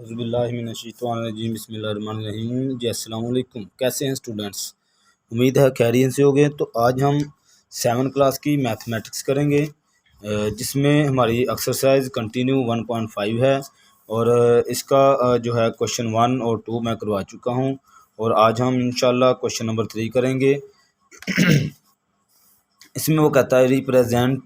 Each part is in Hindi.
औज़ुबिल्लाहिमिनश्शैतानिर्रजीम बिस्मिल्लाहिर्रहमानिर्रहीम। जी अस्सलाम वालेकुम। कैसे हैं स्टूडेंट्स? उम्मीद है खैरियत से होंगे। तो आज हम 7 क्लास की मैथमेटिक्स करेंगे, जिसमें हमारी एक्सरसाइज कंटिन्यू 1.5 है और इसका जो है क्वेश्चन 1 और 2 मैं करवा चुका हूं और आज हम इंशाल्लाह क्वेश्चन नंबर 3 करेंगे। इसमें वो कहता है represent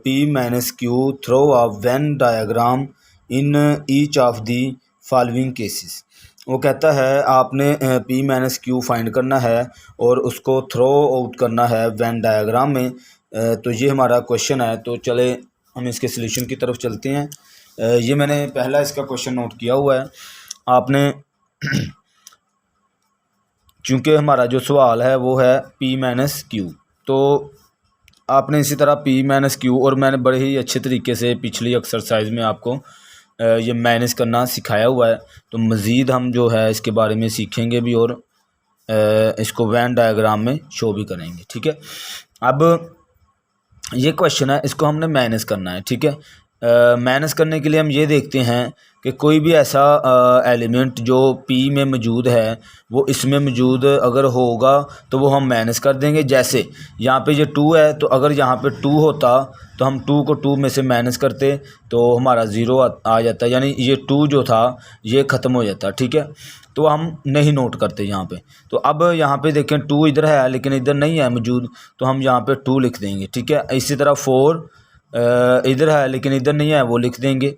P minus Q through a Venn diagram in each of the following cases. वो कहता है आपने P माइनस क्यू फाइंड करना है और उसको थ्रो आउट करना है वेन डायग्राम में। तो ये हमारा क्वेश्चन है। तो चले हम इसके सॉल्यूशन की तरफ चलते हैं। ये मैंने पहला इसका क्वेश्चन नोट किया हुआ है। आपने चूँकि हमारा जो सवाल है वो है P माइनस क्यू, तो आपने इसी तरह P माइनस क्यू, और मैंने बड़े ही अच्छे तरीके से पिछली एक्सरसाइज में आपको ये माइनस करना सिखाया हुआ है। तो मज़ीद हम जो है इसके बारे में सीखेंगे भी और इसको वेन डायग्राम में शो भी करेंगे। ठीक है, अब ये क्वेश्चन है, इसको हमने माइनस करना है। ठीक है, माइनस करने के लिए हम ये देखते हैं कि कोई भी ऐसा एलिमेंट जो P में मौजूद है वो इसमें मौजूद अगर होगा तो वो हम माइनस कर देंगे। जैसे यहाँ पे ये 2 है, तो अगर यहाँ पे 2 होता तो हम 2 को 2 में से माइनस करते तो हमारा 0 आ जाता, यानी ये 2 जो था ये ख़त्म हो जाता। ठीक है, तो हम नहीं नोट करते यहाँ पे। तो अब यहाँ पे देखें 2 इधर है लेकिन इधर नहीं है मौजूद, तो हम यहाँ पे 2 लिख देंगे। ठीक है, इसी तरह 4 इधर है लेकिन इधर नहीं है, वो लिख देंगे।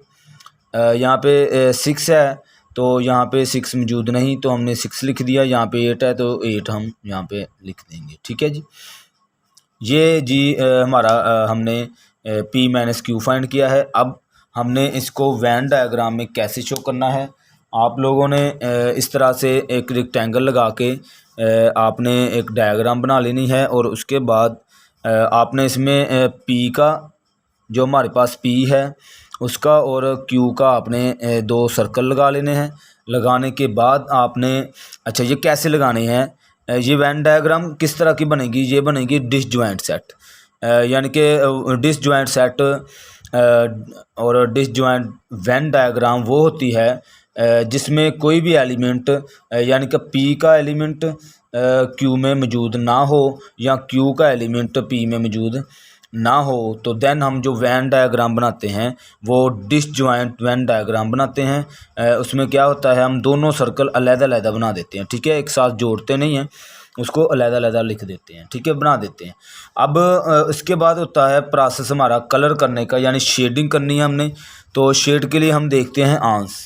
यहाँ पे 6 है तो यहाँ पे 6 मौजूद नहीं, तो हमने 6 लिख दिया। यहाँ पे 8 है तो 8 हम यहाँ पे लिख देंगे। ठीक है जी, ये जी हमारा हमने P माइनस क्यू फाइंड किया है। अब हमने इसको वेन डायग्राम में कैसे शो करना है, आप लोगों ने इस तरह से एक रेक्टेंगल लगा के आपने एक डायग्राम बना लेनी है और उसके बाद आपने इसमें P का, जो हमारे पास P है उसका और Q का आपने 2 सर्कल लगा लेने हैं। लगाने के बाद आपने, अच्छा ये कैसे लगाने हैं, ये वेन डायग्राम किस तरह की बनेगी, ये बनेगी डिसजॉइंट सेट, यानी कि डिसजॉइंट सेट और डिसजॉइंट वेन डायग्राम वो होती है जिसमें कोई भी एलिमेंट यानी कि P का एलिमेंट Q में मौजूद ना हो या Q का एलिमेंट P में मौजूद ना हो, तो देन हम जो वेन डायग्राम बनाते हैं वो डिसजॉइंट वेन डायग्राम बनाते हैं। उसमें क्या होता है, हम दोनों सर्कल अलग-अलग बना देते हैं। ठीक है, एक साथ जोड़ते नहीं हैं, उसको अलग-अलग लिख देते हैं। ठीक है, बना देते हैं। अब इसके बाद होता है प्रोसेस हमारा कलर करने का, यानी शेडिंग करनी है हमने। तो शेड के लिए हम देखते हैं आंस।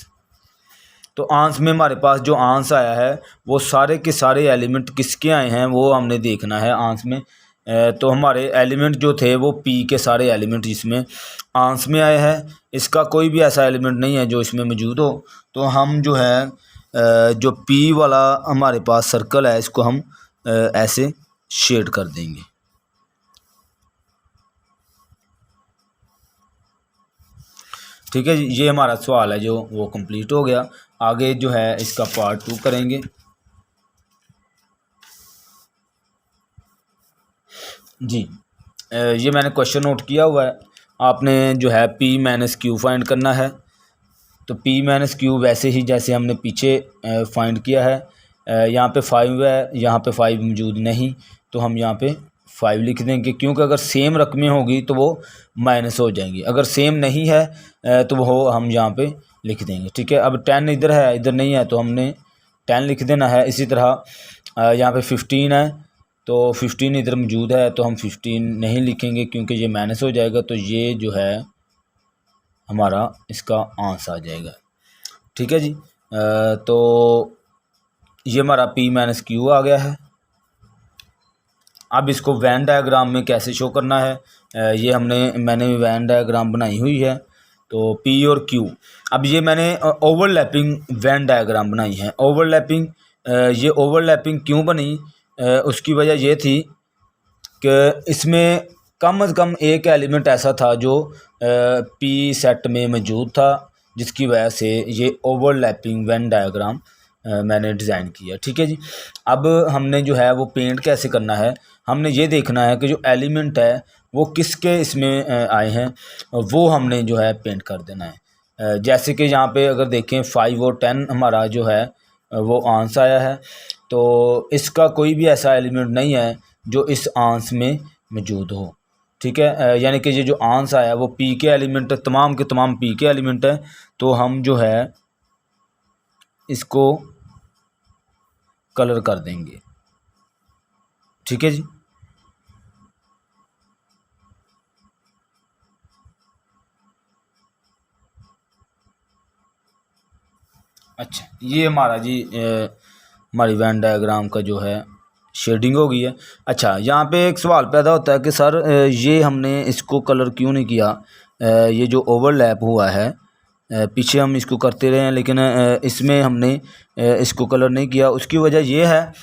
तो आंस में हमारे पास जो आंस आया है वो सारे के सारे एलिमेंट किसके आए हैं वो हमने देखना है आंस में। तो हमारे एलिमेंट जो थे वो P के सारे एलिमेंट जिसमें आंस में आए हैं, इसका कोई भी ऐसा एलिमेंट नहीं है जो इसमें मौजूद हो। तो हम जो है जो P वाला हमारे पास सर्कल है इसको हम ऐसे शेड कर देंगे। ठीक है, ये हमारा सवाल है जो वो कंप्लीट हो गया। आगे जो है इसका पार्ट 2 करेंगे। जी ये मैंने क्वेश्चन नोट किया हुआ है। आपने जो है P माइनस क्यू फाइंड करना है। तो P माइनस क्यू वैसे ही जैसे हमने पीछे फाइंड किया है। यहाँ पे 5 है, यहाँ पे 5 मौजूद नहीं, तो हम यहाँ पे 5 लिख देंगे, क्योंकि अगर सेम रकमें होगी तो वो माइनस हो जाएंगी। अगर सेम नहीं है तो वो हम यहाँ पे लिख देंगे। ठीक है, अब 10 इधर है इधर नहीं है तो हमने 10 लिख देना है। इसी तरह यहाँ पे 15 है तो 15 इधर मौजूद है तो हम 15 नहीं लिखेंगे क्योंकि ये माइनस हो जाएगा। तो ये जो है हमारा इसका आंसर आ जाएगा। ठीक है जी, तो ये हमारा P माइनस क्यू आ गया है। अब इसको वेन डायग्राम में कैसे शो करना है, ये मैंने वेन डायग्राम बनाई हुई है। तो P और Q, अब ये मैंने ओवरलैपिंग वेन डायग्राम बनाई है। ओवरलैपिंग, ये ओवरलैपिंग क्यों बनी, उसकी वजह ये थी कि इसमें कम से कम एक एलिमेंट ऐसा था जो P सेट में मौजूद था, जिसकी वजह से ये ओवरलैपिंग वेन डायग्राम मैंने डिज़ाइन किया। ठीक है जी, अब हमने जो है वो पेंट कैसे करना है, हमने ये देखना है कि जो एलिमेंट है वो किसके इसमें आए हैं, वो हमने जो है पेंट कर देना है। जैसे कि यहाँ पे अगर देखें 5 और 10 हमारा जो है वो आंस आया है, तो इसका कोई भी ऐसा एलिमेंट नहीं है जो इस आंस में मौजूद हो। ठीक है, यानी कि ये जो आंस आया है वो पी के एलिमेंट, तमाम के तमाम पी के एलिमेंट है। तो हम जो है इसको कलर कर देंगे। ठीक है जी। अच्छा, ये हमारा जी हमारी वेन डायग्राम का जो है शेडिंग हो गई है। अच्छा, यहाँ पे एक सवाल पैदा होता है कि सर ये हमने इसको कलर क्यों नहीं किया, ये जो ओवरलैप हुआ है पीछे हम इसको करते रहे हैं लेकिन इसमें हमने इसको कलर नहीं किया। उसकी वजह ये है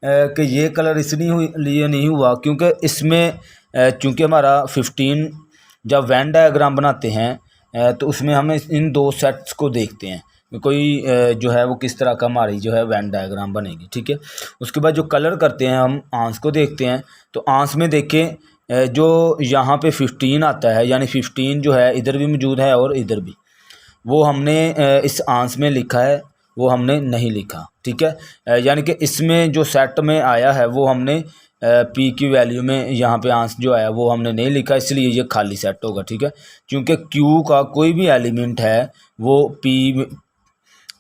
कि ये कलर इसलिए लिए नहीं हुआ क्योंकि इसमें चूँकि हमारा 15 जब वेन डायग्राम बनाते हैं तो उसमें हम इन दो सेट्स को देखते हैं कोई जो है वो किस तरह का हमारी जो है वेन डायग्राम बनेगी। ठीक है, उसके बाद जो कलर करते हैं हम आंस को देखते हैं, तो आंस में देखें जो यहाँ पे 15 आता है, यानी 15 जो है इधर भी मौजूद है और इधर भी, वो हमने इस आंस में लिखा है, वो हमने नहीं लिखा। ठीक है, यानी कि इसमें जो सेट में आया है वो हमने पी की वैल्यू में यहाँ पे आंस जो आया वो हमने नहीं लिखा, इसलिए ये खाली सेट होगा। ठीक है, क्योंकि क्यू का कोई भी एलिमेंट है वो पी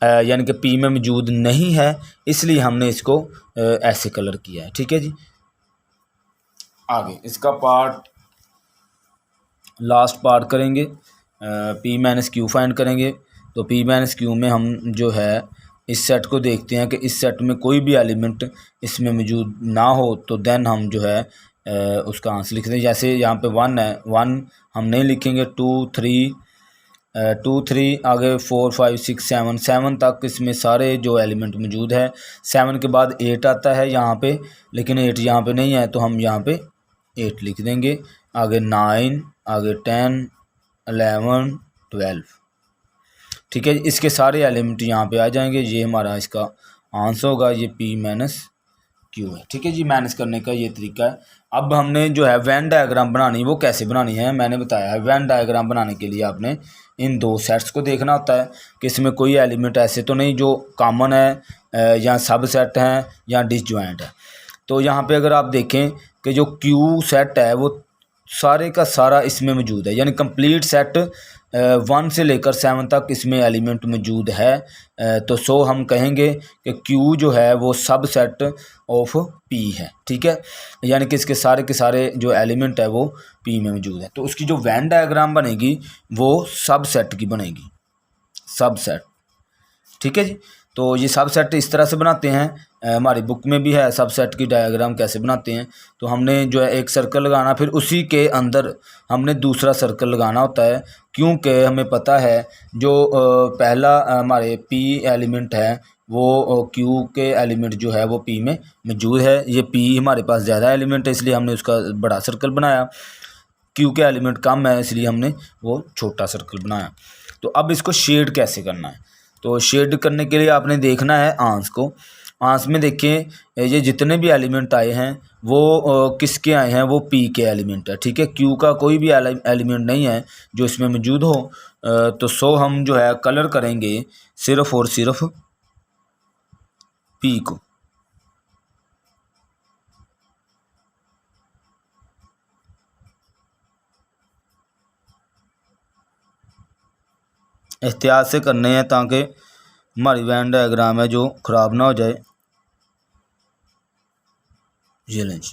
यानी कि पी में मौजूद नहीं है, इसलिए हमने इसको ऐसे कलर किया है। ठीक है जी। आगे इसका पार्ट लास्ट पार्ट करेंगे, पी माइनस क्यू फाइंड करेंगे। तो पी माइनस क्यू में हम जो है इस सेट को देखते हैं कि इस सेट में कोई भी एलिमेंट इसमें मौजूद ना हो, तो देन हम जो है उसका आंसर लिखते हैं। जैसे यहाँ पे 1 है, 1 हम नहीं लिखेंगे, 2 3 आगे 4 5 6 7 तक इसमें सारे जो एलिमेंट मौजूद है। 7 के बाद 8 आता है यहाँ पे, लेकिन 8 यहाँ पे नहीं है तो हम यहाँ पे 8 लिख देंगे। आगे 9, आगे 10 11 12। ठीक है, इसके सारे एलिमेंट यहाँ पे आ जाएंगे। ये हमारा इसका आंसर होगा, ये पी माइनस क्यू है। ठीक है जी, माइनस करने का ये तरीका है। अब हमने जो है वेन डायग्राम बनानी, वो कैसे बनानी है मैंने बताया है। वेन डायग्राम बनाने के लिए आपने इन दो सेट्स को देखना होता है कि इसमें कोई एलिमेंट ऐसे तो नहीं जो कॉमन है या सब सेट हैं या डिसजॉइंट है। तो यहाँ पे अगर आप देखें कि जो क्यू सेट है वो सारे का सारा इसमें मौजूद है, यानी कंप्लीट सेट 1 से लेकर 7 तक इसमें एलिमेंट मौजूद है। तो सो हम कहेंगे कि क्यू जो है वो सब सेट ऑफ पी है। ठीक है, यानी कि इसके सारे के सारे जो एलिमेंट है वो पी में मौजूद है। तो उसकी जो वेन डायग्राम बनेगी वो सब सेट की बनेगी, सब सेट। ठीक है जी, तो ये सब सेट इस तरह से बनाते हैं, हमारी बुक में भी है सब सेट की डायग्राम कैसे बनाते हैं। तो हमने जो है एक सर्कल लगाना, फिर उसी के अंदर हमने दूसरा सर्कल लगाना होता है, क्योंकि हमें पता है जो पहला हमारे पी एलिमेंट है वो क्यू के एलिमेंट जो है वो पी में मौजूद है। ये पी हमारे पास ज़्यादा एलिमेंट है इसलिए हमने उसका बड़ा सर्कल बनाया, क्यू के एलिमेंट कम है इसलिए हमने वो छोटा सर्कल बनाया। तो अब इसको शेड कैसे करना है, तो शेड करने के लिए आपने देखना है आंस को। आंस में देखिए ये जितने भी एलिमेंट आए हैं वो किसके आए हैं, वो पी के एलिमेंट है। ठीक है, क्यू का कोई भी एलिमेंट नहीं है जो इसमें मौजूद हो। तो सो हम जो है कलर करेंगे सिर्फ और सिर्फ पी को। एहतियात से करने हैं ताकि हमारी वेन डायग्राम है जो ख़राब ना हो जाए। ये लें जी,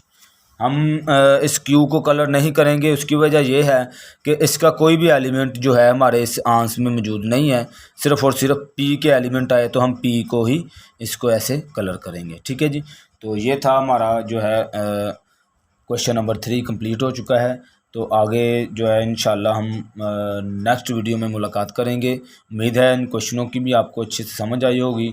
हम इस क्यू को कलर नहीं करेंगे, उसकी वजह यह है कि इसका कोई भी एलिमेंट जो है हमारे इस आंस में मौजूद नहीं है, सिर्फ और सिर्फ पी के एलिमेंट आए तो हम पी को ही इसको ऐसे कलर करेंगे। ठीक है जी, तो ये था हमारा जो है क्वेश्चन नंबर 3 कंप्लीट हो चुका है। तो आगे जो है इंशाल्लाह हम नेक्स्ट वीडियो में मुलाकात करेंगे। उम्मीद है इन क्वेश्चनों की भी आपको अच्छे से समझ आई होगी।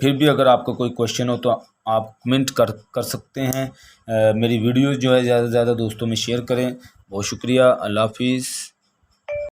फिर भी अगर आपको कोई क्वेश्चन हो तो आप कमेंट कर सकते हैं। मेरी वीडियो जो है ज़्यादा से ज़्यादा दोस्तों में शेयर करें। बहुत शुक्रिया, अल्लाह हाफिज़।